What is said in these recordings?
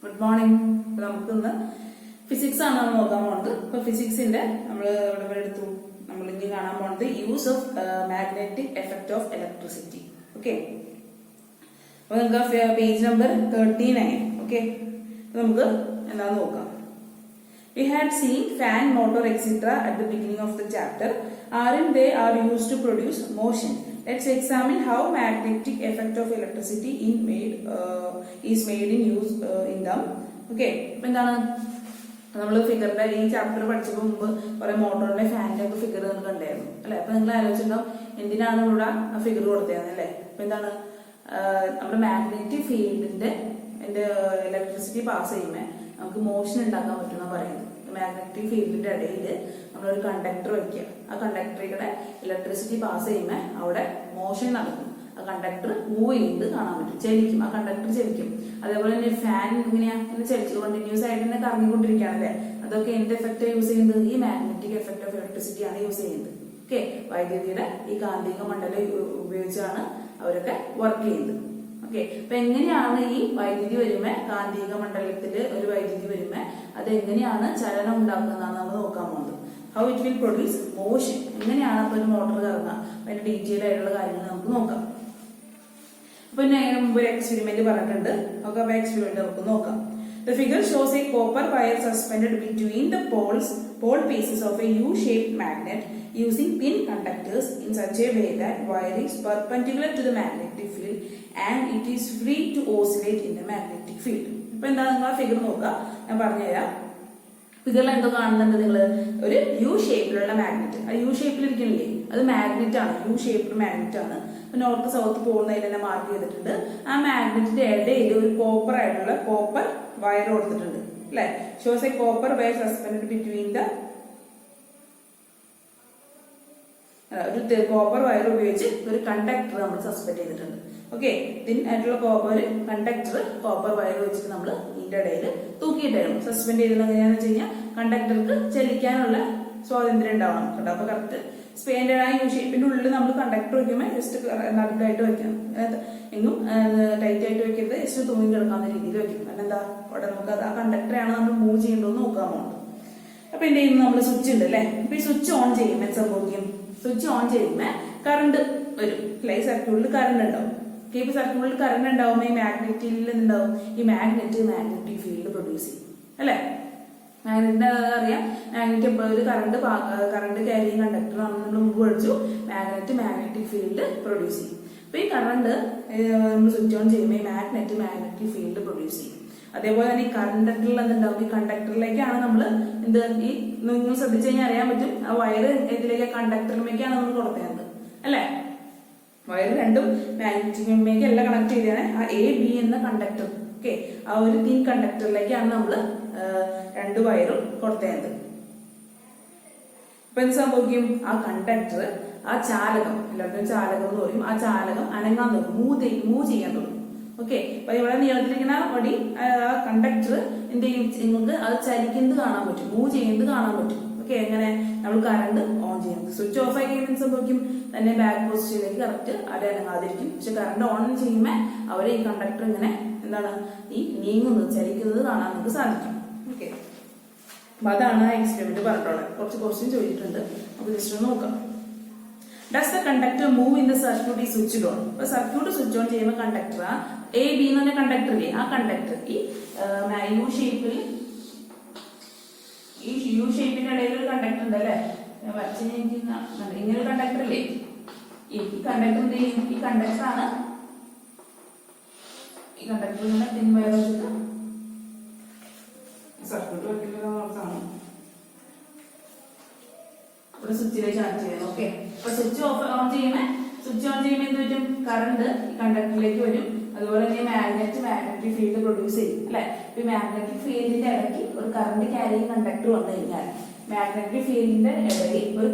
Good morning. നമുക്ക് ഇന്ന് physics ആണ് നമ്മൾ നോക്കാൻ പോകുന്നത്. ഇപ്പൊ ഫിസിക്സിന്റെ നമ്മൾ ഇനി കാണാൻ പോകുന്നത് use of magnetic effect of electricity. Okay, അപ്പൊ നമുക്ക് പേജ് നമ്പർ 39. ഓക്കെ, നമുക്ക് എന്താന്ന് നോക്കാം. We had seen fan, motor, etc. at the beginning of the chapter. Aren't they are used to produce motion? Let's examine how magnetic effect of electricity is made in use in them. Okay, അപ്പൊ എന്താണ് നമ്മൾ ഫിഗറിന്റെ ഈ chapter പഠിച്ചപ്പോൾ മുമ്പ് കുറെ മോട്ടോറിന്റെ ഫാനിന്റെ ഒക്കെ ഫിഗർ നിങ്ങൾ കണ്ടായിരുന്നു അല്ലെ? അപ്പൊ നിങ്ങൾ ആലോചിച്ചിട്ടുണ്ടാവും എന്തിനാണ് ഇവിടെ ആ ഫിഗർ കൊടുത്തത് അല്ലെ? അപ്പൊ എന്താണ് നമ്മുടെ മാഗ്നറ്റിക് ഫീൽഡിന്റെ ഇലക്ട്രിസിറ്റി പാസ് ചെയ്യുമ്പോൾ നമുക്ക് മോഷൻ ഉണ്ടാക്കാൻ പറ്റുന്ന പറയുന്നത്. മാഗ്നറ്റിക് ഫീൽഡിന്റെ ഇടയിൽ നമ്മളൊരു കണ്ടക്ടർ വയ്ക്കുക. ആ കണ്ടക്ടറിലൂടെ ഇലക്ട്രിസിറ്റി പാസ് ചെയ്യുമ്പോൾ അവിടെ മോഷൻ നടക്കും. ആ കണ്ടക്ടർ മൂവ് ചെയ്ത് കാണാൻ പറ്റും, ചലിക്കും. ആ കണ്ടക്ടർ ചലിക്കും. അതേപോലെ തന്നെ ഫാൻ ഇങ്ങനെ ചലിച്ചു കണ്ടിന്യൂസ് ആയിട്ട് തന്നെ കറങ്ങിക്കൊണ്ടിരിക്കുകയാണല്ലേ? അതൊക്കെ എന്ത് എഫക്റ്റ് യൂസ് ചെയ്യുന്നത്? ഈ മാഗ്നറ്റിക് എഫക്ട് ഓഫ് ഇലക്ട്രിസിറ്റി ആണ് യൂസ് ചെയ്യുന്നത്. ഓക്കെ, വൈദ്യുതിയുടെ ഈ കാന്തിക മണ്ഡലം ഉപയോഗിച്ചാണ് അവരൊക്കെ വർക്ക് ചെയ്യുന്നത്. ഓക്കെ, അപ്പൊ എങ്ങനെയാണ് ഈ വൈദ്യുതി വരുമ്പോ കാന്തിക മണ്ഡലത്തില് ഒരു വൈദ്യുതി വരുമ്പോ അത് എങ്ങനെയാണ് ചലനം ഉണ്ടാക്കുന്നതാണ് നമ്മൾ നോക്കാൻ പോകുന്നത്. How it will produce motion. എങ്ങനെയാണ് അപ്പൊ ഒരു മോട്ടോർ കറങ്ങുക, അതിന്റെ ഡീറ്റെയിൽ ആയിട്ടുള്ള കാര്യങ്ങൾ നമുക്ക് നോക്കാം. അപ്പൊ ഞാൻ മുമ്പ് ഒരു എക്സ്പെരിമെന്റ് പറഞ്ഞിട്ടുണ്ട്. അപ്പൊ എക്സ്പെരിമെന്റ് നമുക്ക് നോക്കാം. The figure shows a copper wire suspended between the pole pieces of a U-shaped magnet using thin conductors in such a way that wire is perpendicular to the magnetic field and it is free to oscillate in the magnetic field. ഇപ്പൊ എന്താ നിങ്ങൾ ആ figure നോക്കുക, ഞാൻ പറഞ്ഞുതരാം. ഫിഗറിൽ എന്തോ കാണുന്നുണ്ട് നിങ്ങൾ? ഒരു യു ഷേപ്പിലുള്ള മാഗ്നറ്റ്. ആ യു ഷേപ്പിൽ ഇരിക്കണില്ലേ, അത് മാഗ്നറ്റ് ആണ്. യു ഷേപ്പിൽ മാഗ്നറ്റ് ആണ്. നോർത്ത് സൗത്ത് പോകുന്നതിൽ തന്നെ മാർക്ക് ചെയ്തിട്ടുണ്ട്. ആ മാഗ്നറ്റിന്റെ ഇടയിൽ ഒരു കോപ്പർ ആയിട്ടുള്ള കോപ്പർ വയർ കൊടുത്തിട്ടുണ്ട് അല്ലെ? Shows A copper wire suspend between the ഒരു കോപ്പർ വയർ ഉപയോഗിച്ച് ഒരു കണ്ടക്ടർ നമ്മൾ സസ്പെൻഡ് ചെയ്തിട്ടുണ്ട്. ഓക്കെ, തിൻ ആയിട്ടുള്ള ഒരു കണ്ടക്ടർ കോപ്പർ വയർ വെച്ചിട്ട് നമ്മൾ ഇതിന്റെ ഇടയിൽ തൂക്കിയിട്ടായിരുന്നു. സസ്പെൻഡ് ചെയ്തത് എങ്ങനെയാന്ന് വെച്ച് കഴിഞ്ഞാൽ കണ്ടക്ടർക്ക് ചലിക്കാനുള്ള സ്വാതന്ത്ര്യം ഉണ്ടാവണം. കേട്ടോ, അപ്പൊ കറക്റ്റ് സ്പെയിൻ്റെ ആ യു ഷേപ്പിന്റെ ഉള്ളിൽ നമ്മൾ കണ്ടക്ടർ വെക്കുമ്പോൾ ജസ്റ്റ് നടുക്കായിട്ട് വെക്കണം. എങ്ങും ടൈറ്റ് ആയിട്ട് വെക്കരുത്, ജസ്റ്റ് തൂങ്ങി കിടക്കാവുന്ന രീതിയിൽ വെക്കണം. കാരണം എന്താ, അവിടെ നമുക്ക് ആ കണ്ടക്ടറെയാണ് നമ്മൾ മൂവ് ചെയ്യേണ്ടതെന്ന് നോക്കാൻ പോകുന്നത്. അപ്പൊ എന്റെ കയ്യിൽ നമ്മൾ സ്വിച്ച് ഉണ്ട് അല്ലെ? അപ്പൊ ഈ സ്വിച്ച് ഓൺ ചെയ്യുമ്പോൾ സംഭവിക്കും, സ്വിച്ച് ഓൺ ചെയ്യുമ്പോൾ കറണ്ട് വരും അല്ലെ? ഈ സർക്യൂട്ടിൽ കറണ്ട് ഉണ്ടാവും. ഇപ്പൊ സർക്യൂട്ടിൽ കറണ്ട് ഉണ്ടാവുമ്പോൾ ഈ മാഗ്നറ്റിൽ എന്താവും? ഈ മാഗ്നറ്റിക് ഫീൽഡ് പ്രൊഡ്യൂസ് ചെയ്യും അല്ലെ? മാഗ്നറ്റിന്റെ അറിയാം, മാഗ്നറ്റ് ഒരു കറണ്ട് ക്യാരിയിങ് കണ്ടക്ടർ ആണെന്ന് നമ്മൾ മുമ്പ് പഠിച്ചു. മാഗ്നറ്റിക് ഫീൽഡ് പ്രൊഡ്യൂസ് ചെയ്യും. അപ്പൊ ഈ കറണ്ട് നമ്മൾ സ്വിച്ച് ഓൺ ചെയ്യുമ്പോൾ ഈ മാഗ്നറ്റിക് ഫീൽഡ് പ്രൊഡ്യൂസ് ചെയ്യും. അതേപോലെ തന്നെ ഈ കണ്ടക്ടറിൽ എന്തുണ്ടാവും? ഈ കണ്ടക്ടറിലേക്കാണ് നമ്മൾ ഈ നിങ്ങൾ ശ്രദ്ധിച്ചു കഴിഞ്ഞാൽ അറിയാൻ പറ്റും, ആ വയർ ഇതിലേക്ക് കണ്ടക്ടറിലേക്കാണ് നമ്മൾ കൊടുക്കുന്നത് അല്ലെ? വയർ രണ്ടും മാഗ്നറ്റിക്കിലേക്ക് എല്ലാം കണക്ട് ചെയ്താണ് ആ AB എന്ന കണ്ടക്ടർ. ഓക്കെ, ആ ഒരു തിൻ കണ്ടക്ടറിലേക്കാണ് നമ്മൾ രണ്ട് വയറും കൊടുത്തേണ്ടത്. ഇപ്പൊ എന്ത് സംഭവിക്കും? ആ കണ്ടക്ടർ, ആ ചാലകം, എല്ലാവർക്കും ചാലകം എന്ന് പറയും, ആ ചാലകം അനങ്ങാൻ തുടങ്ങും, മൂവ് ചെയ്യാൻ തുടങ്ങും. ഓക്കെ, അപ്പൊ ഇവിടെ നീളത്തിലിരിക്കുന്ന വടി ആ കണ്ടക്ടർ എന്ത് ചെയ്യും? നിങ്ങൾക്ക് അത് ചലിക്കുന്നത് കാണാൻ പറ്റും, മൂവ് ചെയ്യുന്നത് കാണാൻ പറ്റും. ഓക്കെ, എങ്ങനെ നമ്മൾ കറണ്ട് ഓൺ ചെയ്യുന്നത്. സ്വിച്ച് ഓഫ് ആയി കഴിയുമ്പോൾ സംഭവിക്കും, തന്നെ ബാക്ക് പൊസിഷനിലേക്ക് കറക്റ്റ് അവിടെ അനങ്ങാതിരിക്കും. പക്ഷെ കറണ്ട് ഓൺ ചെയ്യുമ്പോൾ അവരെ ഈ കണ്ടക്ടർ ഇങ്ങനെ എന്താണ് ഈ നീങ്ങുന്നത്, ചലിക്കുന്നത് കാണാൻ നിങ്ങൾക്ക് സാധിക്കും. ഓക്കെ, അപ്പൊ അതാണ് ആ എക്സ്പെരിമെന്റ് പറഞ്ഞിട്ടുള്ളത്. കുറച്ച് ക്വസ്റ്റ്യൻ ചോദിച്ചിട്ടുണ്ട്, നമുക്ക് ജസ്റ്റ് ഒന്ന് നോക്കാം. Does the conductor move in the circuit ഈ സ്വിച്ച് ഓൺ? അപ്പൊ സർക്യൂട്ട് സ്വിച്ച് ഓൺ ചെയ്യുമ്പോൾ കണ്ടക്ടർ AB എന്ന് പറഞ്ഞ കണ്ടക്ടർ ഇല്ലേ, ആ കണ്ടക്ടർ ഈ യു ഷേപ്പിന്റെ ഇടയിൽ ഒരു കണ്ടക്ടർ ഉണ്ട് അല്ലെ? ഞാൻ വരച്ച് ഇങ്ങനെ ഒരു കണ്ടക്ടർ ഇല്ലേ, ഈ കണ്ടക്ടർ എന്ത് ചെയ്യും? ഈ കണ്ടക്ടറാണ് ഈ കണ്ടക്ടർ ഇങ്ങനെ തിൻ വയർ വെച്ചിട്ട് സർക്യൂട്ട് വെക്കുന്നതാണ് ഇവിടെ സ്വിച്ചിലേക്ക് കണക്ട് ചെയ്യുന്നത്. ഓക്കെ, അപ്പൊ സ്വിച്ച് ഓൺ ചെയ്യുമ്പോൾ എന്ത് പറ്റും? കറണ്ട് ഈ കണ്ടക്ടറിലേക്ക് വരും. അതുപോലെ തന്നെ മാഗ്നറ്റിക് ഫീൽഡ് പ്രൊഡ്യൂസ് ചെയ്യും അല്ലെ? ഈ മാഗ്നറ്റിക് ഫീൽഡിന്റെ ഇടയ്ക്ക് ഒരു കറണ്ട് ക്യാരിയിങ് കണ്ടക്ടർ വന്നു കഴിഞ്ഞാൽ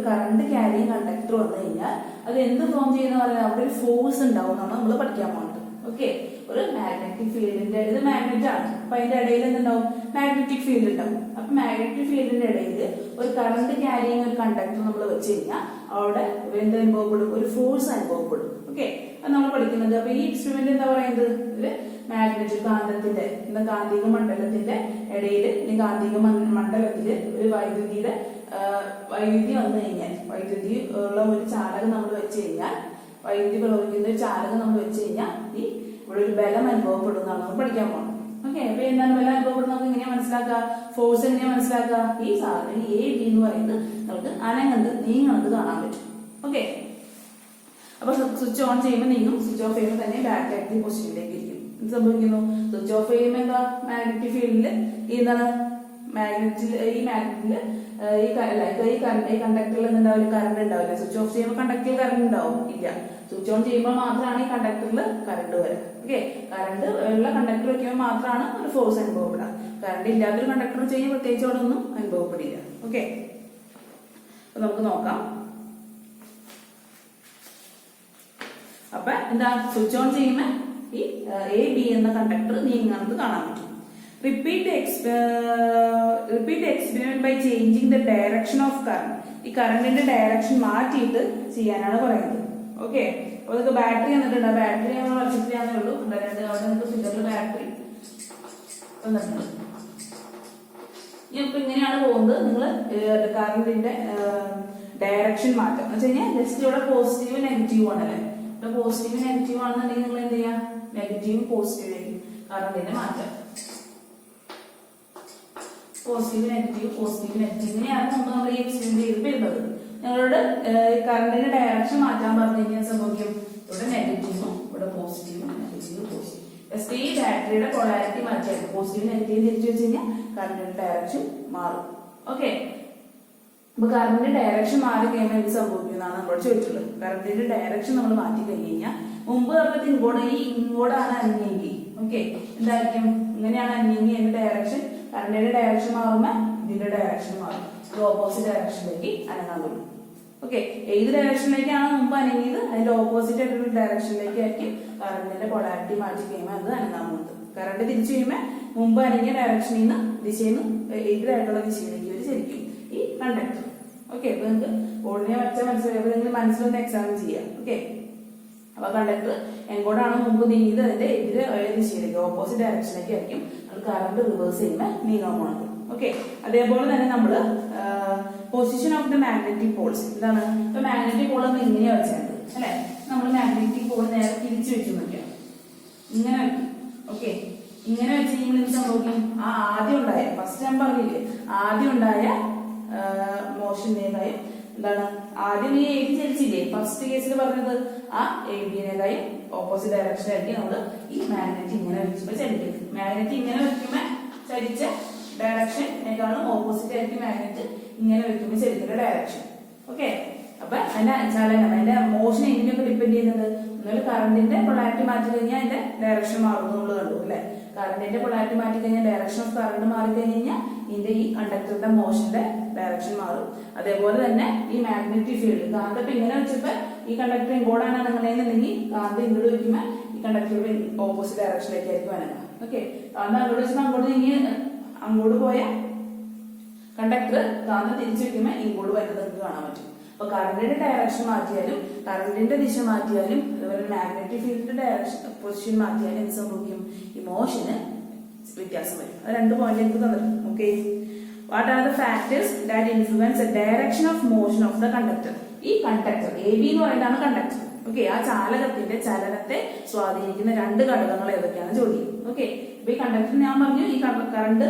അത് എന്ത് ഫോം ചെയ്യുന്ന പറയുന്നത്? അവിടെ ഒരു ഫോഴ്സ് ഉണ്ടാവും എന്നാണ് നമ്മൾ പഠിക്കാൻ പോകുന്നത്. ഓക്കെ, ഒരു മാഗ്നറ്റിക് ഫീൽഡിന്റെ, ഇത് മാഗ്നറ്റ് ആണ്, അപ്പൊ അതിന്റെ ഇടയിൽ എന്തുണ്ടാവും? മാഗ്നറ്റിക് ഫീൽഡ് ഉണ്ടാവും. അപ്പൊ മാഗ്നറ്റിക് ഫീൽഡിന്റെ ഇടയിൽ ഒരു കറണ്ട് ക്യാരിയിങ് ഒരു കണ്ടക്ടർ നമ്മൾ വെച്ച് കഴിഞ്ഞാൽ അവിടെ എന്ത് അനുഭവപ്പെടും? ഒരു ഫോഴ്സ് അനുഭവപ്പെടും. ഓക്കെ, നമ്മൾ പഠിക്കുന്നത്. അപ്പൊ ഈ എക്സ്പെരിമെന്റ് എന്താ പറയുന്നത്, ഒരു മാഗ്നറ്റിക് കാന്തത്തിന്റെ കാന്തിക മണ്ഡലത്തിന്റെ ഇടയിൽ കാന്തിക മണ്ഡലത്തില് ഒരു വൈദ്യുതി വന്നു കഴിഞ്ഞാൽ, വൈദ്യുതി ഉള്ള ഒരു ചാലകം നമ്മൾ വെച്ച് കഴിഞ്ഞാൽ, വൈദ്യുതി പ്രവഹിക്കുന്ന ഒരു ചാലകം നമ്മൾ വെച്ച് കഴിഞ്ഞാൽ ഈ ഇവിടെ ഒരു ബലം അനുഭവപ്പെടുന്നതാണ് നമ്മൾ പഠിക്കാൻ പോകുന്നത്. ഓക്കെ, അപ്പൊ എന്താണ് ബലം അനുഭവപ്പെടുന്നത് നമുക്ക് എങ്ങനെയാ മനസ്സിലാക്കുക, ഫോഴ്സ് എങ്ങനെയാ മനസ്സിലാക്കുക, ഈ സാധനം എ ബി എന്ന് പറയുന്നത് നമുക്ക് അനങ്ങുന്നത് നീങ്ങുന്നത് കാണാൻ പറ്റും. ഓക്കെ, അപ്പൊ സ്വിച്ച് ഓൺ ചെയ്യുമ്പോൾ നീങ്ങും, സ്വിച്ച് ഓഫ് ചെയ്യുമ്പോൾ തന്നെ ബാക്ക് ആക്റ്റീവ് പൊസിഷനിലേക്ക് ഇരിക്കും. എന്ത് സംഭവിക്കുന്നു, സ്വിച്ച് ഓഫ് ചെയ്യുമ്പോൾ എന്താ മാഗ്നറ്റിക് ഫീൽഡില് ഈ മാഗ്നറ്റില് ഈ കണ്ടക്ടറിൽ എന്തുണ്ടാവില്ല, കറണ്ട് ഉണ്ടാവില്ല. സ്വിച്ച് ഓഫ് ചെയ്യുമ്പോൾ കണ്ടക്ടറിൽ കറണ്ട് ഉണ്ടാവും ഇല്ല. സ്വിച്ച് ഓൺ ചെയ്യുമ്പോൾ മാത്രമാണ് ഈ കണ്ടക്ടറിൽ കറണ്ട് വരിക. ഓക്കെ, കറണ്ട് ഉള്ള കണ്ടക്ടർ വെക്കുമ്പോൾ മാത്രമാണ് ഒരു ഫോഴ്സ് അനുഭവപ്പെടുക. കറണ്ട് ഇല്ലാത്തൊരു കണ്ടക്ടർ ചെയ്യുമ്പോൾ പ്രത്യേകിച്ച് അവിടെ ഒന്നും അനുഭവപ്പെടില്ല. ഓക്കെ, അപ്പൊ നമുക്ക് നോക്കാം. അപ്പൊ എന്താ, സ്വിച്ച് ഓൺ ചെയ്യുമ്പോൾ ഈ എ ബി എന്ന കണ്ടക്ടർ നീങ്ങുന്നത് കാണാൻ പറ്റും. Repeat experiment by changing the direction of current. ഈ കറണ്ടിന്റെ ഡയറക്ഷൻ മാറ്റിയിട്ട് ചെയ്യാനാണ് പറയുന്നത്. ഓക്കെ, അപ്പൊ നിങ്ങൾക്ക് ബാറ്ററി തന്നിട്ടുണ്ട്. ബാറ്ററി നമ്മൾ വരച്ചിട്ടില്ലാന്നേ ഉള്ളൂ. അവിടെ നിങ്ങൾക്ക് ഫിഗറിൽ ബാറ്ററി തന്നിട്ടുണ്ട്. ഇപ്പൊ ഇങ്ങനെയാണ് പോകുന്നത്. നിങ്ങൾ കറണ്ടിന്റെ ഡയറക്ഷൻ മാറ്റം എന്ന് വെച്ച് കഴിഞ്ഞാൽ ജസ്റ്റ് ഇവിടെ പോസിറ്റീവ് നെഗറ്റീവ് ആണല്ലേ. ഇവിടെ പോസിറ്റീവ് നെഗറ്റീവ് ആണെന്നുണ്ടെങ്കിൽ നിങ്ങൾ എന്ത് ചെയ്യാം, നെഗറ്റീവ് പോസിറ്റീവിലേക്ക് കറണ്ടിന്റെ മാറ്റം, പോസിറ്റീവ് നെഗറ്റീവ് ഇങ്ങനെയാണ് നമ്മൾ ഈ എക്സ്പെരിമെന്റ് ചെയ്ത് വരുന്നത്. നിങ്ങളോട് കറണ്ടിന്റെ ഡയറക്ഷൻ മാറ്റാൻ പറഞ്ഞു കഴിഞ്ഞാൽ സംഭവിക്കും, ഇവിടെ നെഗറ്റീവും ഇവിടെ പോസിറ്റീവും, നെഗറ്റീവ് പോസിറ്റീവ്. ജസ്റ്റ് ഈ ബാറ്ററിയുടെ പൊളാരിറ്റി മാറ്റിയാൽ പോസിറ്റീവ് നെഗറ്റീവ് തിരിച്ചു വെച്ച് കഴിഞ്ഞാൽ കറണ്ടിന്റെ ഡയറക്ഷൻ മാറും. ഓക്കെ, അപ്പൊ കറണ്ടിന്റെ ഡയറക്ഷൻ മാറി കഴിയുമ്പോൾ എന്ത് സംഭവിക്കുന്നതാണ് നമ്മൾ ചോദിച്ചിട്ടുള്ളത്. കറണ്ടിന്റെ ഡയറക്ഷൻ നമ്മൾ മാറ്റി കഴിഞ്ഞ് കഴിഞ്ഞാൽ മുമ്പ് പറഞ്ഞത് ഇങ്ങോട്ടാണ് അനങ്ങിയെങ്കിൽ, ഓക്കെ, എന്തായിരിക്കും, ഇങ്ങനെയാണ് അനങ്ങിയെങ്കിൽ അതിന്റെ ഡയറക്ഷൻ, കറണ്ടിന്റെ ഡയറക്ഷൻ മാറുമ്പോൾ ഇതിന്റെ ഡയറക്ഷൻ മാറും, ഓപ്പോസിറ്റ് ഡയറക്ഷനിലേക്ക് അനങ്ങാൻ തുടങ്ങും. ഓക്കെ, ഏത് ഡയറക്ഷനിലേക്കാണ് മുമ്പ് അനങ്ങിയത് അതിന്റെ ഓപ്പോസിറ്റ് ആയിട്ടുള്ള ഡയറക്ഷനിലേക്ക് ആയിരിക്കും കറണ്ടിന്റെ പൊളാരിറ്റി മാറ്റി കഴിയുമ്പോൾ അത് അനങ്ങാൻ പോകുന്നത്. കറണ്ട് തിരിച്ചു കഴിയുമ്പോൾ മുമ്പ് അനങ്ങിയ ഡയറക്ഷനിൽ നിന്ന് എതിരായിട്ടുള്ള ദിശയിലേക്ക് ഒരു ശരിക്കും ഈ കണ്ടക്ടർ. ഓക്കെ, അപ്പൊ നിങ്ങൾക്ക് ബോർഡിനെ വച്ച മനസ്സിലായപ്പോൾ നിങ്ങൾ മനസ്സിലൊന്ന് എക്സാമിൻ ചെയ്യാം. ഓക്കെ, അപ്പൊ കണ്ടക്ടർ എങ്ങോട്ടാണ് മുമ്പ് നീങ്ങിയത് അതിന്റെ എതിരായ ദിശയിലേക്ക് ഓപ്പോസിറ്റ് ഡയറക്ഷനിലേക്ക് ആയിരിക്കും അത് കറണ്ട് റിവേഴ്സ് ചെയ്യുമ്പോൾ നീങ്ങാൻ പോകുന്നത്. ഓക്കെ, അതേപോലെ തന്നെ നമ്മള് position of the magnetic Paul's എന്താണ്, ഇപ്പൊ മാഗ്നറ്റിക് പോൾ നമ്മൾ ഇങ്ങനെയാ വെച്ചത് അല്ലെ. നമ്മൾ മാഗ്നറ്റിക് പോൾ നേരെ തിരിച്ചു വെച്ച് നോക്കിയാൽ ഇങ്ങനെ വെക്കും. ഓക്കെ, ഇങ്ങനെ വെച്ച് കഴിഞ്ഞാൽ എന്ത് സംഭവിക്കും, ആ ആദ്യം ഉണ്ടായ ഫസ്റ്റ് ഞാൻ പറഞ്ഞില്ലേ ആദ്യം ഉണ്ടായ മോഷനേക്കായും എന്താണ്, ആദ്യം ഈ എ ബി ചലിച്ചില്ലേ ഫസ്റ്റ് കേസിൽ പറഞ്ഞത്, ആ എ ബിനേക്കായും ഓപ്പോസിറ്റ് ഡയറക്ഷൻ ആയിരിക്കും നമ്മൾ ഈ മാഗ്നറ്റ് ഇങ്ങനെ വെക്കുമ്പോൾ ചലിക്കുന്നത്. മാഗ്നറ്റ് ഇങ്ങനെ വെക്കുമ്പോൾ ചലിച്ച ഡയറക്ഷനേക്കാളും ഓപ്പോസിറ്റ് ആയിരിക്കും മാഗ്നറ്റ് ഇങ്ങനെ വെക്കുമ്പോൾ ചലിക്കുന്ന ഡയറക്ഷൻ. ഓക്കെ, അപ്പൊ അതിന്റെ ചലനം, അതിന്റെ മോഷൻ എങ്ങനെയൊക്കെ ഡിപ്പെൻഡ് ചെയ്യുന്നത്, ഒന്നുമില്ല കറണ്ടിന്റെ പൊളാരിറ്റി മാറ്റി കഴിഞ്ഞാൽ അതിന്റെ ഡയറക്ഷൻ മാറുന്നു നമ്മൾ കണ്ടു അല്ലെ. കറണ്ടിന്റെ പൊളാരിറ്റി മാറ്റി കഴിഞ്ഞാൽ ഡയറക്ഷൻ ഓഫ് കറണ്ട് മാറി കഴിഞ്ഞാൽ ഇതിന്റെ ഈ കണ്ടക്ടറിന്റെ മോഷന്റെ ഡയറക്ഷൻ മാറും. അതേപോലെ തന്നെ ഈ മാഗ്നറ്റിക് ഫീൽഡ് കാന്ത ഇപ്പൊ ഇങ്ങനെ വെച്ചപ്പോ ഈ കണ്ടക്ടർ ഇങ്ങോട്ടാണ് അനങ്ങണമെന്നുണ്ടെങ്കിൽ കാന്ത ഇങ്ങോട്ട് വെക്കുമ്പോൾ ഈ കണ്ടക്ടറുടെ ഓപ്പോസിറ്റ് ഡയറക്ഷനിലേക്ക് ആയിരിക്കും അനങ്ങുക. ഓക്കെ, കാന്ത അങ്ങോട്ട് വെച്ചപ്പോൾ അങ്ങോട്ട് പോയ കണ്ടക്ടർ കാന്ത തിരിച്ചു വെക്കുമ്പോൾ ഇങ്ങോട്ട് വരുന്നത് നിങ്ങൾക്ക് കാണാൻ പറ്റും. അപ്പൊ കറണ്ടിന്റെ ഡയറക്ഷൻ മാറ്റിയാലും കറണ്ടിന്റെ ദിശ മാറ്റിയാലും അതുപോലെ മാഗ്നറ്റിക് ഫീൽഡിന്റെ ഡയറക്ഷൻ പൊസിഷൻ മാറ്റിയാലും എന്ത് സംഭവിക്കും, ഈ മോഷന് വ്യത്യാസം വരും. അത് 2 പോയിന്റ് എനിക്ക് തന്നിട്ടുണ്ട്. Okay, what are the factors that influence the direction of motion of the conductor. ഈ കണ്ടക്ടർ എ ബി എന്ന് പറയുന്നതാണ് കണ്ടക്ടർ. ഓക്കെ, ആ ചാലകത്തിന്റെ ചലനത്തെ സ്വാധീനിക്കുന്ന 2 ഘടകങ്ങൾ ഏതൊക്കെയാണ് ചോദ്യം. ഓക്കെ, അപ്പൊ ഈ കണ്ടക്ടർ ഞാൻ പറഞ്ഞു, ഈ കറണ്ട്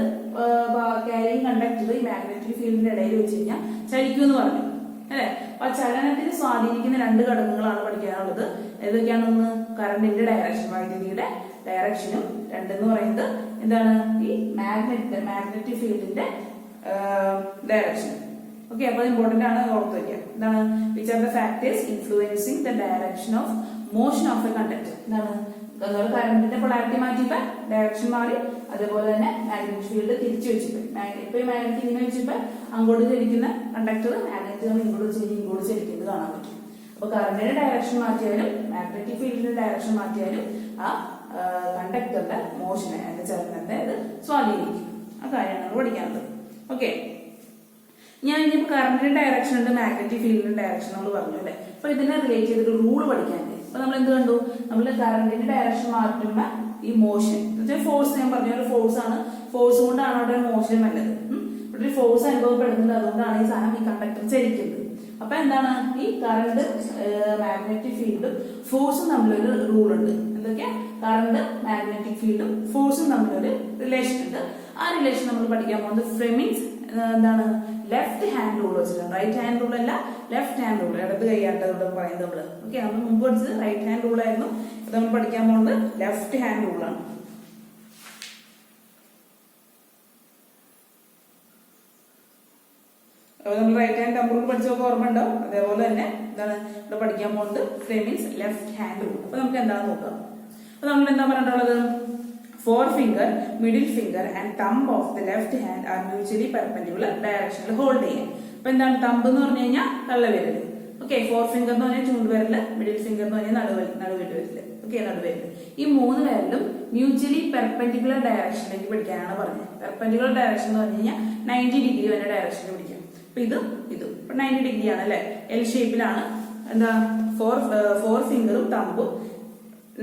ക്യാരിങ് കണ്ടക്ടർ ഈ മാഗ്നറ്റിക് ഫീൽഡിന്റെ ഇടയിൽ വെച്ച് കഴിഞ്ഞാൽ ചലിക്കും എന്ന് പറഞ്ഞു അല്ലെ. അപ്പൊ ആ ചലനത്തിന് സ്വാധീനിക്കുന്ന 2 ഘടകങ്ങളാണ് പഠിക്കാനുള്ളത്. ഏതൊക്കെയാണ്, ഒന്ന് കറണ്ടിന്റെ ഡയറക്ഷൻ, വൈദ്യുതിയുടെ ഡയറക്ഷനും, 2 എന്ന് പറയുന്നത് എന്താണ് ഈ മാഗ്നറ്റിക് ഫീൽഡിന്റെ ഡയറക്ഷൻ. ഓക്കെ, അപ്പൊ ഇമ്പോർട്ടന്റ് ആണ്, ഓർത്ത് വയ്ക്കുക. എന്താണ്, which are the factors influencing the direction of motion of A conductor. എന്താണ്, കറണ്ടിന്റെ പൊളാരിറ്റി മാറ്റിയപ്പോ ഡയറക്ഷൻ മാറി, അതേപോലെ തന്നെ മാഗ്നറ്റിക് ഫീൽഡ് തിരിച്ചു വെച്ചിട്ട് ഇപ്പൊ ഈ മാഗ്നറ്റ് ഇങ്ങനെ വെച്ചപ്പോ അങ്ങോട്ട് ചലിക്കുന്ന കണ്ടക്ടർ മാഗ്നറ്റുകൾ ഇങ്ങോട്ട് ചലിക്കുന്നത് കാണാൻ പറ്റും. അപ്പൊ കറണ്ടിന്റെ ഡയറക്ഷൻ മാറ്റിയാലും മാഗ്നറ്റിക് ഫീൽഡിന്റെ ഡയറക്ഷൻ മാറ്റിയാലും ആ കണ്ടക്ടറുടെ മോഷനെ, അതിന്റെ ചലനത്തെ അത് സ്വാധീനിക്കും. ആ കാര്യമാണ് പഠിക്കാനുള്ളത്. ഓക്കെ, ഞാൻ ഇനിയിപ്പോ കറണ്ടിന്റെ ഡയറക്ഷൻ ഉണ്ട്, മാഗ്നറ്റിക് ഫീൽഡിന്റെ ഡയറക്ഷൻ നമ്മൾ പറഞ്ഞു അല്ലെ. അപ്പൊ ഇതിനെ റിലേറ്റ് ചെയ്തിട്ട് റൂള് പഠിക്കാനുണ്ട്. അപ്പൊ നമ്മൾ എന്ത് കണ്ടു, നമ്മൾ കറണ്ടിന്റെ ഡയറക്ഷൻ മാറ്റുന്ന ഈ മോഷൻ ഫോഴ്സ്, ഞാൻ പറഞ്ഞ ഒരു ഫോഴ്സ് ആണ്, ഫോഴ്സ് കൊണ്ടാണ് അവിടെ മോഷൻ വന്നത്. ഇവിടെ ഒരു ഫോഴ്സ് അനുഭവപ്പെടുന്നുണ്ട്, അതുകൊണ്ടാണ് ഈ സാധനം ഈ കണ്ടക്ടർ ചലിക്കുന്നത്. അപ്പൊ എന്താണ്, ഈ കറണ്ട് മാഗ്നറ്റിക് ഫീൽഡും ഫോഴ്സും തമ്മിലൊരു റൂൾ ഉണ്ട്. എന്തൊക്കെയാ, കറണ്ട് മാഗ്നറ്റിക് ഫീൽഡും ഫോഴ്സും തമ്മിലൊരു റിലേഷൻ ഉണ്ട്. ആ റിലേഷൻ നമ്മൾ പഠിക്കാൻ പോകുന്നത് ഫ്ലെമിങ്സ് എന്താണ് ലെഫ്റ്റ് ഹാൻഡ് റൂൾ വെച്ചിട്ടുണ്ട്. റൈറ്റ് ഹാൻഡ് റൂൾ അല്ല, ലെഫ്റ്റ് ഹാൻഡ് റൂൾ, ഇടത് കൈയാട്ടോട് പറയുന്നത് നമ്മള്. ഓക്കെ, നമ്മൾ മുമ്പ് പഠിച്ചത് റൈറ്റ് ഹാൻഡ് റൂൾ ആയിരുന്നു. ഇത് നമ്മൾ പഠിക്കാൻ പോകുന്നത് ലെഫ്റ്റ് ഹാൻഡ് റൂളാണ്. അപ്പൊ നമ്മൾ റൈറ്റ് ഹാൻഡ് തമ്പ് റൂൾ പഠിച്ചൊക്കെ ഓർമ്മ ഉണ്ടാവും. അതേപോലെ തന്നെ എന്താണ് ഇവിടെ പഠിക്കാൻ പോകുന്നത് ഫ്ലെമിങ്സ് ലെഫ്റ്റ് ഹാൻഡ് റൂൾ. അപ്പൊ നമുക്ക് എന്താണെന്ന് നോക്കാം. അപ്പൊ നമ്മൾ എന്താ പറഞ്ഞിട്ടുള്ളത്, forefinger, middle finger and thumb of the left hand are mutually perpendicular directional hold ചെയ്യാം. അപ്പൊ എന്താണ് തമ്പ് എന്ന് പറഞ്ഞു കഴിഞ്ഞാൽ തള്ളവിരല്. ഓക്കെ, ഫോർ ഫിംഗർ എന്ന് പറഞ്ഞാൽ ചൂണ്ടുവിരല്, മിഡിൽ ഫിംഗർ എന്ന് പറഞ്ഞാൽ നടുവിരല്. ഓക്കെ, നടുവിരല്. ഈ മൂന്ന് വിരലും മ്യൂച്വലി പെർപെൻഡിക്കുലർ ഡയറക്ഷനിലേക്ക് പിടിക്കാനാണ് പറഞ്ഞത്. പെർപെൻഡിക്കുലർ ഡയറക്ഷൻ എന്ന് പറഞ്ഞു കഴിഞ്ഞാൽ 90 ഡിഗ്രി വരെ ഡയറക്ഷനിൽ പിടിക്കാം. അപ്പൊ ഇതും ഇപ്പൊ 90 ഡിഗ്രി ആണ് അല്ലെ, എൽ ഷേപ്പിലാണ്. എന്താ ഫോർ ഫിംഗറും തമ്പും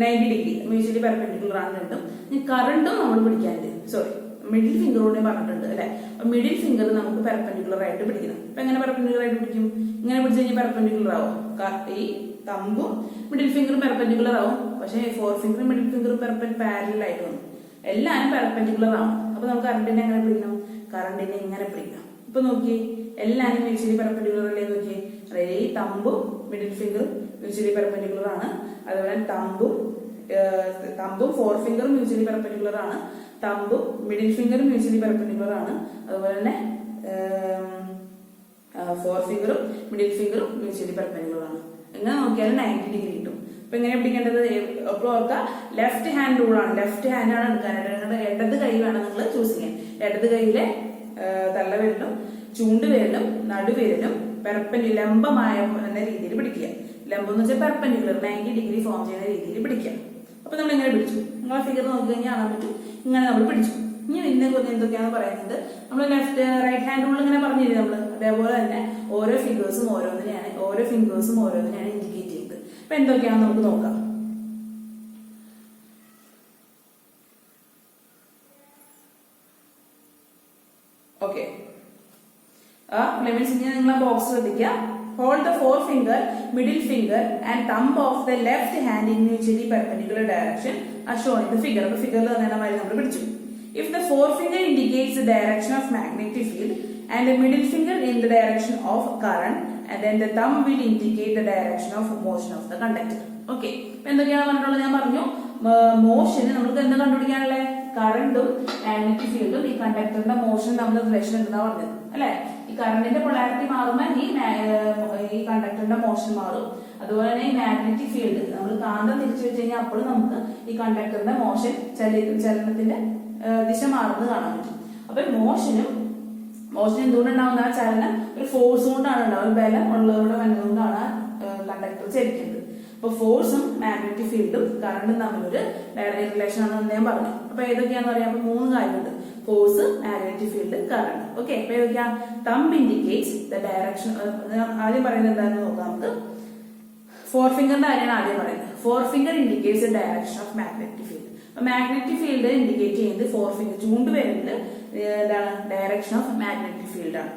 90 ഡിഗ്രി മ്യൂച്വലി പെർപെൻഡിക്കുലർ ആണ് രണ്ടും. കറണ്ടും നമ്മൾ പിടിക്കാനുണ്ട്, സോറി മിഡിൽ ഫിംഗറോടെ പറഞ്ഞിട്ടുണ്ട് അല്ലെ. അപ്പൊ മിഡിൽ ഫിംഗർ നമുക്ക് പെർപെൻഡിക്കുലർ ആയിട്ട് പിടിക്കണം. അപ്പൊ എങ്ങനെ പെർപെൻഡിക്കുലർ ആയിട്ട് പിടിക്കും, ഇങ്ങനെ പിടിച്ചു കഴിഞ്ഞാൽ പെർപെൻഡിക്കുലർ ആവും. ഈ തമ്പും മിഡിൽ ഫിംഗറും പെർപെൻഡിക്കുലർ ആവും, പക്ഷെ ഫോർ ഫിംഗറും മിഡിൽ ഫിംഗറും പാരലൽ ആയിട്ട് വന്നു. എല്ലാരും പെർപെൻഡിക്കുലർ ആവും. അപ്പൊ നമുക്ക് കറണ്ടിനെ എങ്ങനെ പിടിക്കണം, കറണ്ടിനെ ഇങ്ങനെ പിടിക്കണം. ഇപ്പൊ നോക്കി, എല്ലാരും മ്യൂച്വലി പെർപെൻഡിക്കുലർ അല്ലേ നോക്കി. അതായത് ഈ തമ്പും മിഡിൽ ഫിംഗറും മ്യൂച്വലി പെർപെൻഡിക്കുലർ ആണ്. അതുപോലെ തമ്പും ഫോർ ഫിംഗറും മ്യൂച്വലി പെർപെൻഡിക്കുലർ ആണ്. തമ്പും മിഡിൽ ഫിംഗറും മ്യൂച്വലി പെർപെൻഡിക്കുലർ ആണ്. അതുപോലെ തന്നെ ഫോർ ഫിംഗറും മിഡിൽ ഫിംഗറും മ്യൂച്വലി പെർപെൻഡിക്കുലർ ആണ്. എങ്ങനെ നോക്കിയാലും 90 ഡിഗ്രി കിട്ടും. അപ്പൊ എങ്ങനെ പിടിക്കേണ്ടത്, അപ്പോൾ ഓർക്കുക ലെഫ്റ്റ് ഹാൻഡ് റൂൾ ആണ്. ലെഫ്റ്റ് ഹാൻഡ് ആണ് എടുക്കാനായിട്ട്. ഇടത് കൈ വേണം നിങ്ങൾ ചൂസ് ചെയ്യാൻ. ഇടത് കൈയിലെ തള്ളവിരലും ചൂണ്ടുവിരലും നടുവിരലും ലംബമായ രീതിയിൽ പിടിക്കുക. ലംബം എന്ന് വെച്ചാൽ പെർപെൻഡിക്കുലർ 90 ഡിഗ്രി ഫോം ചെയ്യുന്ന രീതിയിൽ പിടിക്കുക. അപ്പൊ നമ്മൾ എങ്ങനെ പിടിച്ചു, നിങ്ങളെ ഫിഗർ നോക്കി കഴിഞ്ഞാൽ കാണാൻ പറ്റും. ഇങ്ങനെ നമ്മൾ പിടിച്ചു. ഇനി എന്തൊക്കെയാണെന്ന് പറയുന്നത് നമ്മൾ റൈറ്റ് ഹാൻഡ് റൂൾ ഇങ്ങനെ പറഞ്ഞില്ലേ നമ്മൾ, അതേപോലെ തന്നെ ഓരോ ഫിംഗേഴ്സും ഓരോന്നിനെയാണ് ഇൻഡിക്കേറ്റ് ചെയ്യുന്നത്. അപ്പൊ എന്തൊക്കെയാണെന്ന് നമുക്ക് നോക്കാം. ഓക്കെ, നിങ്ങൾ ബോക്സ് ശ്രദ്ധിക്കുക. Hold the forefinger, middle finger and thumb of the left hand in mutually perpendicular direction as shown in the figure. അപ്പോൾ ഫിഗറിൽ തന്നെ നമ്മൾ പിടിച്ചു. If the forefinger indicates the direction of magnetic field and the middle finger in the direction of current, and then the thumb will indicate the direction of motion of the conductor. Okay, അപ്പോൾ എന്തൊക്കെയാണ് പറഞ്ഞിട്ടുള്ളത് ഞാൻ പറഞ്ഞു. മോഷന് നമുക്ക് എന്താ കണ്ടുപിടിക്കാനുള്ള, കറണ്ടും magnetic ഫീൽഡും ഈ കണ്ടക്ടറിന്റെ മോഷൻ തമ്മിൽ റിലേഷൻ ഉണ്ടെന്നാ പറഞ്ഞത് അല്ലെ. ഈ കറണ്ടിന്റെ പൊളാരിറ്റി മാറുമ്പോൾ ഈ കണ്ടക്ടറിന്റെ മോഷൻ മാറും. അതുപോലെ തന്നെ ഈ മാഗ്നറ്റിക് ഫീൽഡ് നമ്മൾ കാന്തം തിരിച്ചു വെച്ച് കഴിഞ്ഞാൽ അപ്പോഴും നമുക്ക് ഈ കണ്ടക്ടറിന്റെ ചലനത്തിന്റെ ദിശ മാറുന്നത് കാണാൻ പറ്റും. അപ്പൊ മോഷൻ എന്തുകൊണ്ടുണ്ടാവുന്ന ആ ചലനം ഒരു ഫോഴ്സ് കൊണ്ടാണ് ഉണ്ടാവുക. ഒരു ബലം ഉള്ളവരുടെ വന്നതുകൊണ്ടാണ് കണ്ടക്ടർ ചലിക്കുന്നത്. അപ്പൊ ഫോഴ്സും മാഗ്നറ്റിക് ഫീൽഡും കറണ്ടും തമ്മിലൊരു റിലേഷൻ ആണെന്ന് ഞാൻ പറഞ്ഞു. അപ്പൊ ഏതൊക്കെയാന്ന് പറയാം, അപ്പൊ 3 കാര്യമുണ്ട്: force, magnetic field, current. Okay, അപ്പൊ ഏതൊക്കെയാ, തമ്പ് ഇൻഡിക്കേറ്റ്സ് ദ ഡയറക്ഷൻ. ആദ്യം പറയുന്നത് എന്താണെന്ന് നോക്കാം നമുക്ക്. ഫോർ ഫിംഗറിന്റെ കാര്യമാണ് ആദ്യം പറയുന്നത്. Four finger indicates the direction of magnetic field. അപ്പൊ മാഗ്നറ്റിക് ഫീൽഡ് ഇൻഡിക്കേറ്റ് ചെയ്യുന്നത് ഫോർ ഫിംഗർ ചൂണ്ടുവിരലിന്റെ എന്താണ്, ഡയറക്ഷൻ ഓഫ് മാഗ്നറ്റിക് ഫീൽഡ് ആണ്.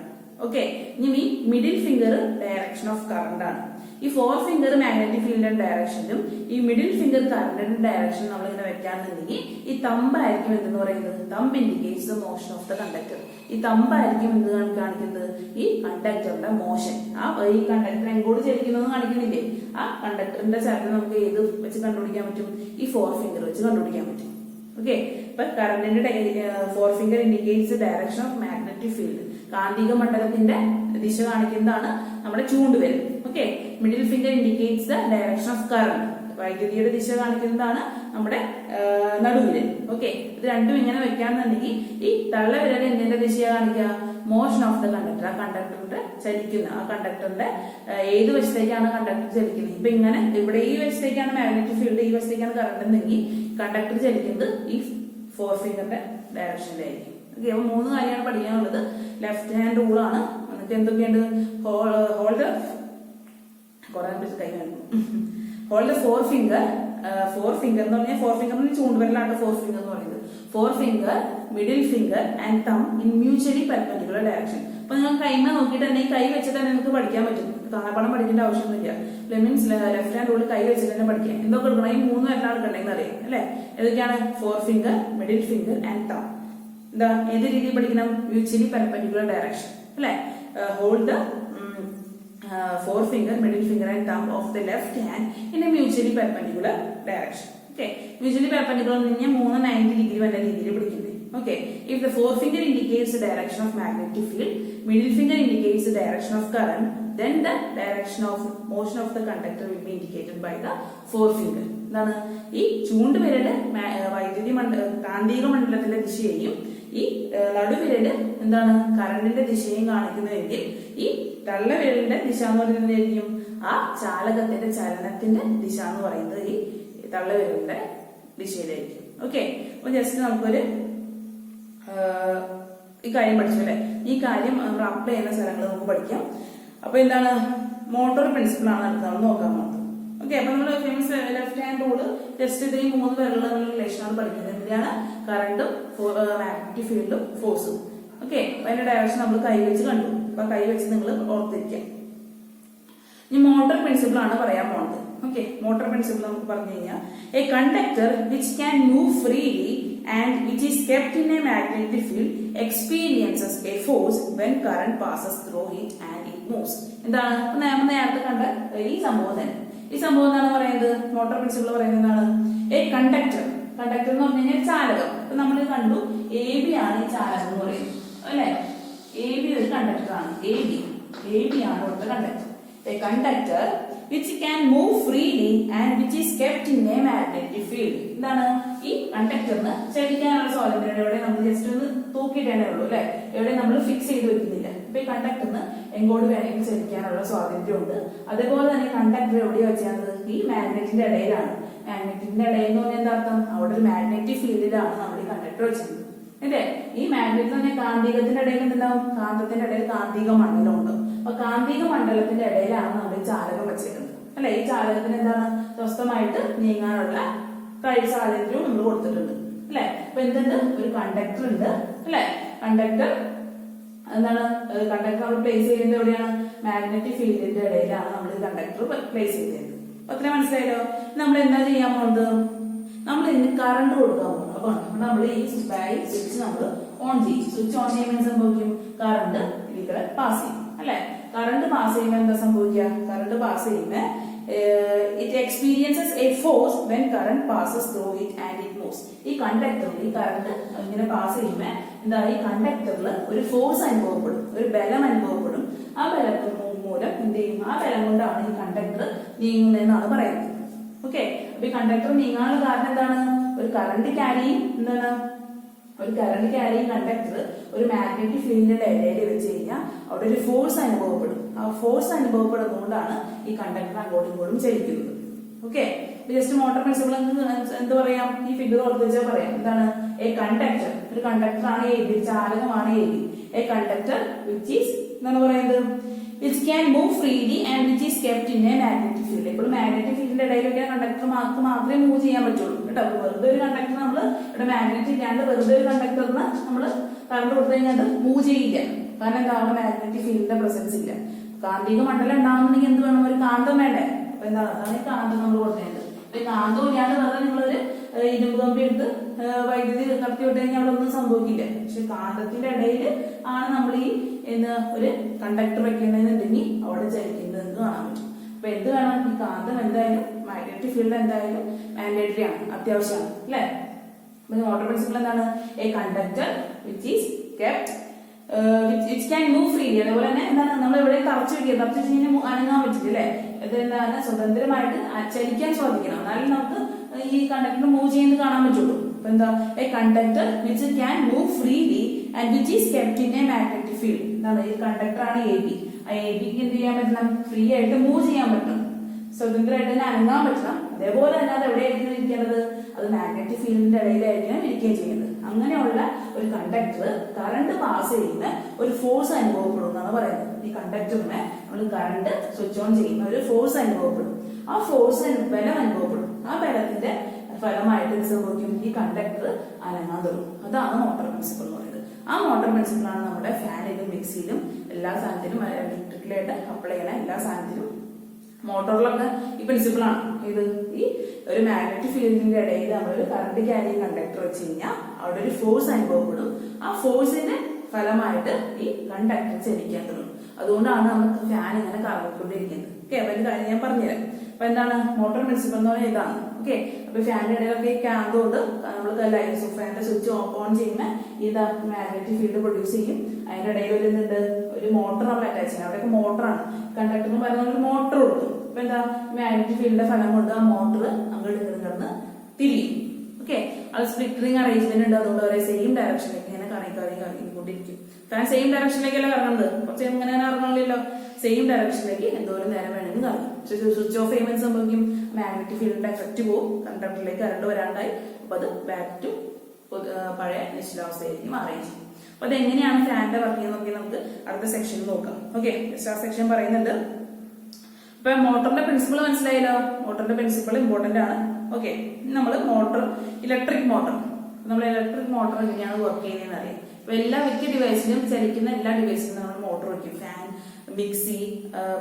ഓക്കെ, ഇനി middle finger direction of current ആണ്. ഈ ഫോർ ഫിംഗർ മാഗ്നറ്റിക് ഫീൽഡിന്റെ ഡയറക്ഷനും ഈ മിഡിൽ ഫിംഗർ കറണ്ടിന്റെ ഡയറക്ഷനും നമ്മൾ ഇങ്ങനെ വെക്കാന്നുണ്ടെങ്കിൽ ഈ തമ്പായിരിക്കും എന്തെന്ന് പറയുന്നത്, thumb indicates the motion of the conductor. ഈ തമ്പായിരിക്കും എന്ത് കാണിക്കുന്നത്, ഈ കണ്ടക്ടറിന്റെ മോഷൻ. ഈ കണ്ടക്ടർ എങ്ങോട്ട് ചലിക്കുന്നത് കാണിക്കുന്നില്ലേ, ആ കണ്ടക്ടറിന്റെ ചലനം നമുക്ക് ഏത് വെച്ച് കണ്ടുപിടിക്കാൻ പറ്റും, ഈ ഫോർ ഫിംഗർ വെച്ച് കണ്ടുപിടിക്കാൻ പറ്റും. ഓക്കെ, ഇപ്പൊ കറണ്ടിന്റെ four finger indicates direction of magnetic field. കാന്തിക മണ്ഡലത്തിന്റെ ദിശ കാണിക്കുന്നതാണ് നമ്മുടെ ചൂണ്ടുവിരൽ. Okay, middle finger indicates the direction of current. വൈദ്യുതിയുടെ ദിശ കാണിക്കുന്നതാണ് നമ്മുടെ നടുവിരൽ. ഓക്കെ, ഇത് രണ്ടും ഇങ്ങനെ വെക്കാന്നുണ്ടെങ്കിൽ ഈ തള്ളവിരൽ എന്തിന്റെ ദിശയാണ് കാണിക്കുക, മോഷൻ ഓഫ് ദ കണ്ടക്ടർ. ആ കണ്ടക്ടറിന്റെ ചലിക്കുന്ന, ആ കണ്ടക്ടറിന്റെ ഏത് വശത്തേക്കാണ് കണ്ടക്ടർ ചലിക്കുന്നത്. ഇപ്പൊ ഇങ്ങനെ ഇവിടെ ഈ വശത്തേക്കാണ് മാഗ്നറ്റിക് ഫീൽഡ്, ഈ വശത്തേക്കാണ് കറണ്ട് എന്നെങ്കിൽ കണ്ടക്ടർ ചലിക്കുന്നത് ഈ ഫോർ ഫിംഗറിന്റെ ഡയറക്ഷനിലായിരിക്കും. ഓക്കെ, അപ്പൊ 3 കാര്യമാണ് പഠിക്കാനുള്ളത്. ലെഫ്റ്റ് ഹാൻഡ് റൂൾ ആണ്. എന്നിട്ട് എന്തൊക്കെയുണ്ട്, ഹോൾഡ് കുറെ കൈ വേണം. ഹോൾഡ് ദ ഫോർ ഫിംഗർ എന്ന് പറഞ്ഞാൽ ഫോർ ഫിംഗർ ചൂണ്ടുവിരലാണ് ഫോർ ഫിംഗർ എന്ന് പറയുന്നത്. Forefinger, middle finger and thumb in mutually perpendicular direction. അപ്പൊ നിങ്ങൾ കൈമ നോക്കിയിട്ട് തന്നെ ഈ കൈ വെച്ചിട്ട് തന്നെ നിങ്ങൾക്ക് പഠിക്കാൻ പറ്റും. കാണാപ്പാടം പഠിക്കേണ്ട ആവശ്യമൊന്നുമില്ല. മീൻസ് ലെഫ്റ്റ് ഹാൻഡ് റൂൾ കൈ വെച്ചിട്ട് തന്നെ പഠിക്കാം. എന്തൊക്കെ എടുക്കണം? ഈ 3 വിരലാണ് കണ്ടെങ്കിൽ അറിയാം അല്ലെ? ഏതൊക്കെയാണ്? Forefinger, middle finger and thumb. എന്താ ഏത് രീതിയിൽ പഠിക്കണം? മ്യൂച്വലി പെർപെൻഡിക്കുലർ ഡയറക്ഷൻ അല്ലെ? Hold the four finger, middle finger and thumb of the left hand in a mutually perpendicular direction. Okay, mutually perpendicular എന്ന് പറഞ്ഞാൽ 390 ഡിഗ്രി വന്ന രീതിയിൽ പിടിക്കുന്നത്. Okay, if the forefinger indicates the direction of magnetic field, middle finger indicates the direction of current, then the direction of motion of the conductor will be indicated by the forefinger. എന്താണ്? ഈ ചൂണ്ടുവിരല് കാന്തിക മണ്ഡലത്തിന്റെ ദിശയെയും ഈ നടുവിരല് എന്താണ് കറണ്ടിന്റെ ദിശയും കാണിക്കുന്നതെങ്കിൽ ഈ തള്ളവിരലിന്റെ ദിശ എന്ന് പറയുന്നതായിരിക്കും ആ ചാലകത്തിന്റെ ചലനത്തിന്റെ ദിശ എന്ന് പറയുന്നത് ഈ തള്ളവിരലിന്റെ ദിശയിലായിരിക്കും. ഓക്കെ, അപ്പൊ ജസ്റ്റ് നമുക്കൊരു ഈ കാര്യം പഠിച്ചു അല്ലെ? ഈ കാര്യം നമ്മൾ അപ്ലൈ ചെയ്യുന്ന സ്ഥലങ്ങൾ നമുക്ക് പഠിക്കാം. അപ്പൊ എന്താണ് മോട്ടോർ പ്രിൻസിപ്പിൾ ആണ് നമ്മൾ നോക്കാൻ പോകുന്നത്. ഓക്കെ, അപ്പൊ നമ്മൾ famous left hand rule just ഇത്രയും 3 വിരലുകൾ റിലേഷൻ ആണ് പഠിക്കുന്നത്. എന്തിനാണ്? കറണ്ടും മാഗ്നറ്റിക് ഫീൽഡും ഫോഴ്സും. ഓക്കെ, അപ്പൊ അതിന്റെ ഡയറക്ഷൻ നമ്മൾ കൈ വെച്ച് കണ്ടു. അപ്പൊ കൈ വെച്ച് നിങ്ങൾ ഓർത്തിരിക്കാം. ഇനി മോട്ടോർ പ്രിൻസിപ്പിൾ ആണ് പറയാൻ പോകുന്നത്. ഓക്കെ, മോട്ടോർ പ്രിൻസിപ്പിൾ നമുക്ക് പറഞ്ഞു കഴിഞ്ഞാൽ A conductor which can move freely and which is kept in a magnetic field experiences a force when current passes through it and it moves. എന്താണ് നമ്മൾ നേരത്തെ കണ്ട ഈ സംഭവം തന്നെ. ഈ സംഭവം എന്താണ് പറയുന്നത്? മോട്ടോർ പ്രിൻസിപ്പിൾ പറയുന്നത് എന്താണ്? എ കണ്ടക്ടർ എന്ന് പറഞ്ഞു കഴിഞ്ഞാൽ ചാലകം. അപ്പൊ നമ്മൾ കണ്ടു എ ബി ആണ് ഈ ചാലകം എന്ന് പറയുന്നത് അല്ലെ? എ ബി ഒരു കണ്ടക്ടർ ആണ്. എ ബി ആണ് ഇവിടുത്തെ conductor. A conductor which can move freely and which is kept in a magnetic field. എന്താണ് ഈ കണ്ടക്ടറിന് ചലിക്കാനുള്ള സ്വാതന്ത്ര്യം. എവിടെ നമ്മൾ ജസ്റ്റ് ഒന്ന് തൂക്കിയിട്ടേ ഉള്ളൂ അല്ലെ? എവിടെ നമ്മൾ ഫിക്സ് ചെയ്ത് വെക്കുന്നില്ല. അപ്പൊ ഈ കണ്ടക്ടറിന് എങ്ങോട്ട് വേണമെങ്കിൽ ചലിക്കാനുള്ള സ്വാതന്ത്ര്യം ഉണ്ട്. അതേപോലെ തന്നെ കണ്ടക്ടർ എവിടെയാ വെച്ചാൽ ഈ മാഗ്നറ്റിന്റെ ഇടയിലാണ്. മാഗ്നറ്റിന്റെ ഇടയിൽ എന്ന് പറഞ്ഞാൽ എന്താ അർത്ഥം? അവിടെ ഒരു മാഗ്നറ്റിക് ഫീൽഡിലാണ് നമ്മൾ ഈ കണ്ടക്ടർ വെച്ചത് അല്ലേ? ഈ മാഗ്നറ്റ് തന്നെ കാന്തികത്തിന്റെ ഇടയിൽ എന്തുണ്ടാവും? കാന്തത്തിന്റെ ഇടയിൽ കാന്തിക മണ്ഡലം ഉണ്ട്. അപ്പൊ കാന്തിക മണ്ഡലത്തിന്റെ ഇടയിലാണ് നമ്മൾ ഈ ചാലകം വെച്ചേക്കുന്നത് അല്ലെ? ഈ ചാലകത്തിന് എന്താണ്? സ്വസ്ഥമായിട്ട് നീങ്ങാനുള്ള സാഹചര്യവും നമ്മൾ കൊടുത്തിട്ടുണ്ട് അല്ലെ? അപ്പൊ എന്തുണ്ട്? ഒരു കണ്ടക്ടർ ഉണ്ട് അല്ലെ? കണ്ടക്ടർ എന്താണ്? കണ്ടക്ടർ നമ്മൾ പ്ലേസ് ചെയ്യുന്നത് എവിടെയാണ്? മാഗ്നറ്റിക് ഫീൽഡിന്റെ ഇടയിലാണ് നമ്മൾ ഈ കണ്ടക്ടർ പ്ലേസ് ചെയ്തത്. അത്ര മനസ്സിലായല്ലോ? നമ്മൾ എന്താ ചെയ്യാൻ പോകുന്നത്? നമ്മൾ ഇതിന് കറണ്ട് കൊടുക്കാൻ പോകും. അപ്പൊ നമ്മൾ ഈ സ്വിച്ച് നമ്മൾ ഓൺ ചെയ്യും. സ്വിച്ച് ഓൺ ചെയ്യുമ്പോൾ സംഭവിക്കും? കറണ്ട് ഇതിലൂടെ പാസ് ചെയ്യും അല്ലെ? കറണ്ട് പാസ് ചെയ്യുമ്പോൾ എന്താ സംഭവിക്കുക? കറണ്ട് പാസ് ചെയ്യുമ്പോൾ it experiences a force when current passes through it and it moves. ഈ കണ്ടക്ടറിൽ ഈ കറണ്ട് ഇങ്ങനെ പാസ് ചെയ്യുമ്പോൾ എന്താ? ഈ കണ്ടക്ടറിൽ ഒരു ഫോഴ്സ് അനുഭവപ്പെടും, ഒരു ബലം അനുഭവപ്പെടും. ആ ബലത്തിന് മൂലം എന്ത് ചെയ്യും? ആ ബലം കൊണ്ടാണ് ഈ കണ്ടക്ടർ നീങ്ങുന്നതെന്നാണ് പറയുന്നത്. ഓക്കെ, അപ്പൊ ഈ കണ്ടക്ടർ നീങ്ങാനുള്ള കാരണം എന്താണ്? ഒരു കറണ്ട് ക്യാരിയും എന്താണ്? ഒരു കറണ്ട് ക്യാരിയും കണ്ടക്ടർ ഒരു മാഗ്നറ്റിക് ഫീൽഡിന്റെ ഇടയിൽ വെച്ച് കഴിഞ്ഞാൽ അവിടെ ഒരു ഫോഴ്സ് അനുഭവപ്പെടും. ആ ഫോഴ്സ് അനുഭവപ്പെടുന്നതുകൊണ്ടാണ് ഈ കണ്ടക്ടർ അങ്ങോട്ടും ഇങ്ങോട്ടും ചലിക്കുന്നത്. ഓക്കെ, ജസ്റ്റ് മോട്ടോർ പ്രിൻസിപ്പിൾ എന്ത് പറയാം? ഈ ഫിഗർ ഓർത്ത് വെച്ചാൽ പറയാം. എന്താണ്? എ കണ്ടക്ടർ, ഒരു കണ്ടക്ടർ ആണ് എ ബി, ചാലകമാണ് A B. A conductor which is എന്താണ് പറയുന്നത്? which can move freely and which is kept in a magnetic field. ഇപ്പോൾ മാഗ്നറ്റിക് ഫീൽഡിന്റെ ഇടയിലൊക്കെ കണ്ടക്ടർ മാത്രമേ മൂവ് ചെയ്യാൻ പറ്റുള്ളൂ കേട്ടോ. വെറുതെ ഒരു കണ്ടക്ടർ നമ്മൾ ഇവിടെ മാഗ്നറ്റിക് ഇല്ലാണ്ട് വെറുതെ ഒരു കണ്ടക്ടറിന് നമ്മൾ കറണ്ട് കൊടുത്തു കഴിഞ്ഞാൽ മൂവ് ചെയ്യില്ല. കാരണം എന്താ? അവിടെ മാഗ്നറ്റിക് ഫീൽഡിന്റെ പ്രസൻസ് ഇല്ല. കാന്തിക മണ്ഡലം ഉണ്ടാവുന്നുണ്ടെങ്കിൽ എന്ത് വേണം? ഒരു കാന്തം വേണ്ടേ? അപ്പൊ എന്താ? അതാണ് ഈ കാന്തം നമ്മൾ കൊടുത്തേണ്ടത്. അപ്പൊ ഈ കാന്തം ഇല്ലാണ്ട് വെറുതെ നിങ്ങളൊരു ഇരുമ്പ് കമ്പി എടുത്ത് വൈദ്യുതി കടത്തി വിട്ട് കഴിഞ്ഞാൽ അവിടെ ഒന്നും സംഭവിക്കില്ല. പക്ഷെ കാന്തത്തിന്റെ ഇടയിൽ ആണ് നമ്മൾ ഈ ഒരു കണ്ടക്ടർ വെക്കേണ്ടതെന്നുണ്ടെങ്കിൽ അവിടെ ചലിക്കുന്നത് കാണാൻ പറ്റും. അപ്പൊ എന്ത് വേണം? ഈ കാന്തം എന്തായാലും മാഗ്നറ്റിക് ഫീൽഡ് എന്തായാലും മാൻഡേറ്ററി ആണ്, അത്യാവശ്യമാണ് അല്ലെ? അപ്പൊ മോട്ടോർ പ്രിൻസിപ്പിൾ എന്താണ്? A conductor which is kept which can move freely. അതേപോലെ തന്നെ എന്താണ്? നമ്മൾ എവിടെ തറച്ചു വെക്കുക? തറച്ചു വെച്ച് കഴിഞ്ഞാൽ അനങ്ങാൻ പറ്റില്ല അല്ലെ? ഇതെന്താണ്? സ്വതന്ത്രമായിട്ട് ചലിക്കാൻ സാധിക്കണം. എന്നാലും നമുക്ക് ഈ കണ്ടക്ടർ മൂവ് ചെയ്യുന്നത് കാണാൻ പറ്റുള്ളൂ. അപ്പൊ എന്താ? A conductor which can move freely and which is kept in A magnetic field. എന്താണ്? ഈ കണ്ടക്ടർ ആണ് എ ബി. ആ എ ബിക്ക് എന്ത് ചെയ്യാൻ പറ്റണം? ഫ്രീ ആയിട്ട് മൂവ് ചെയ്യാൻ പറ്റണം, സ്വതന്ത്രമായിട്ട് തന്നെ അനങ്ങാൻ പറ്റണം. അതേപോലെ തന്നെ അത് എവിടെയായിരിക്കും ഇരിക്കേണ്ടത്? അത് മാഗ്നറ്റിക് ഫീൽഡിന്റെ ഇടയിലായിരിക്കണം ഇരിക്കുകയും ചെയ്യുന്നത്. അങ്ങനെയുള്ള ഒരു കണ്ടക്ടർ കറണ്ട് പാസ് ചെയ്യുന്ന ഒരു ഫോഴ്സ് അനുഭവപ്പെടും എന്നാണ് പറയുന്നത്. ഈ കണ്ടക്ടറിനെ നമ്മൾ കറണ്ട് സ്വിച്ച് ഓൺ ചെയ്യുന്ന ഒരു ഫോഴ്സ് അനുഭവപ്പെടും. ആ ഫോഴ്സ് ബലം അനുഭവപ്പെടും. ആ ബലത്തിന്റെ ഫലമായിട്ട് എന്ത് സംഭവിക്കും? ഈ കണ്ടക്ടർ അനങ്ങാൻ തുടങ്ങും. അതാണ് മോട്ടോർ പ്രിൻസിപ്പിൾ എന്ന് പറയുന്നത്. ആ മോട്ടോർ പ്രിൻസിപ്പിളാണ് നമ്മുടെ ഫാനിലും മിക്സിയിലും എല്ലാ സാധനത്തിലും ഇലക്ട്രിക്കലായിട്ട് അപ്ലൈ ചെയ്യണ എല്ലാ സാധനത്തിലും മോട്ടോറിലൊക്കെ ഈ പ്രിൻസിപ്പിളാണ്. ഇത് ഈ ഒരു മാഗ്നറ്റിക് ഫീൽഡിന്റെ ഇടയിൽ നമ്മളൊരു കറണ്ട് ക്യാരിങ് കണ്ടക്ടർ വെച്ച് കഴിഞ്ഞാൽ അവിടെ ഒരു ഫോഴ്സ് അനുഭവപ്പെടും. ആ ഫോഴ്സിന്റെ ഫലമായിട്ട് ഈ കണ്ടക്ടർ ചലിക്കാൻ തുടങ്ങും. അതുകൊണ്ടാണ് നമുക്ക് ഫാൻ ഇങ്ങനെ കറങ്ങിക്കൊണ്ടിരിക്കുന്നത്. ഓക്കെ, അപ്പൊ ഒരു കാര്യം ഞാൻ പറഞ്ഞുതരാം. അപ്പൊ എന്താണ് മോട്ടോർ പ്രിൻസിപ്പിൾ എന്ന് പറയുന്നത്? ഇതാണ്. ഓക്കെ, അപ്പൊ ഫാനിന്റെ ഇടയിലൊക്കെ ഈ കാന്തോണ്ട് നമ്മൾ ഫാനിന്റെ സ്വിച്ച് ഓൺ ചെയ്യുന്ന ഇത് മാഗ്നറ്റിക് ഫീൽഡ് പ്രൊഡ്യൂസ് ചെയ്യും. അതിന്റെ ഇടയിൽ ഒരു എന്തുണ്ട്? ഒരു മോട്ടർ നമ്മൾ അറ്റാച്ച് ചെയ്യണം. അവിടെയൊക്കെ മോട്ടറാണ്. കണ്ടക്ടറിന് പറയുന്ന ഒരു മോട്ടർ കൊടുക്കും. അപ്പൊ എന്താ? മാഗ്നറ്റിക് ഫീൽഡിന്റെ ഫലം കൊണ്ട് ആ മോട്ടർ അങ്ങോട്ട് കിടന്ന് തിരിയും. ഓക്കെ, അത് സ്പ്ലിറ്റ് റിംഗ് അറേഞ്ച്മെന്റ് ഉണ്ട്. അതുകൊണ്ട് ഒരേ സെയിം ഡയറക്ഷനിലേക്ക് ഇങ്ങനെ കറങ്ങിക്കൊണ്ടിരിക്കും. ഫാൻ സെയിം ഡയറക്ഷനിലേക്കല്ല കറങ്ങുന്നത്, കുറച്ച് ഇങ്ങനെ കറങ്ങണില്ലല്ലോ. സെയിം ഡയറക്ഷനിലേക്ക് എന്തോരം നേരം വേണമെങ്കിൽ കറങ്ങും. സ്വിച്ച് ഓഫ് ചെയ്യുമ്പോൾ സംഭവിക്കും? മാഗ്നറ്റിക് ഫീൽഡിന്റെ എഫക്ട് പോകും, കണ്ടക്ടറിലേക്ക് കറണ്ട് വരാണ്ടായി. അപ്പൊ അത് ബാക്ക് ടു പഴയ നിശ്ചലാവസ്ഥയിലേക്ക് മാറുകയും ചെയ്യും. അപ്പൊ അതെങ്ങനെയാണ് ഫാനിന്റെ വർക്ക് ചെയ്യുന്നതൊക്കെ നമുക്ക് അടുത്ത സെക്ഷനിൽ നോക്കാം. ഓക്കെ, ആ സെക്ഷൻ പറയുന്നുണ്ട്. ഇപ്പൊ മോട്ടറിന്റെ പ്രിൻസിപ്പിൾ മനസ്സിലായല്ലോ. മോട്ടറിന്റെ പ്രിൻസിപ്പിൾ ഇമ്പോർട്ടന്റ് ആണ്. ഓക്കെ, നമ്മൾ മോട്ടർ, ഇലക്ട്രിക് മോട്ടർ, നമ്മൾ ഇലക്ട്രിക് മോട്ടർ എങ്ങനെയാണ് വർക്ക് ചെയ്യുന്നതെന്ന് അറിയാം. അപ്പൊ എല്ലാ മിക്ക ഡിവൈസിലും, ചലിക്കുന്ന എല്ലാ ഡിവൈസിലും നമ്മൾ മോട്ടർ വയ്ക്കും. ഫാൻ, മിക്സി,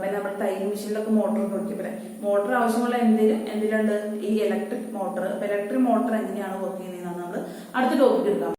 പിന്നെ നമ്മുടെ തയ്യൽ മെഷീനിലൊക്കെ മോട്ടർ വയ്ക്കും. മോട്ടർ ആവശ്യമുള്ള എന്തിലുണ്ട്? ഈ ഇലക്ട്രിക് മോട്ടർ. അപ്പൊ ഇലക്ട്രിക് മോട്ടർ എങ്ങനെയാണ് വർക്ക് ചെയ്യുന്നതെന്നാണ് നമ്മൾ അടുത്ത ടോപ്പിക് എടുക്കാം.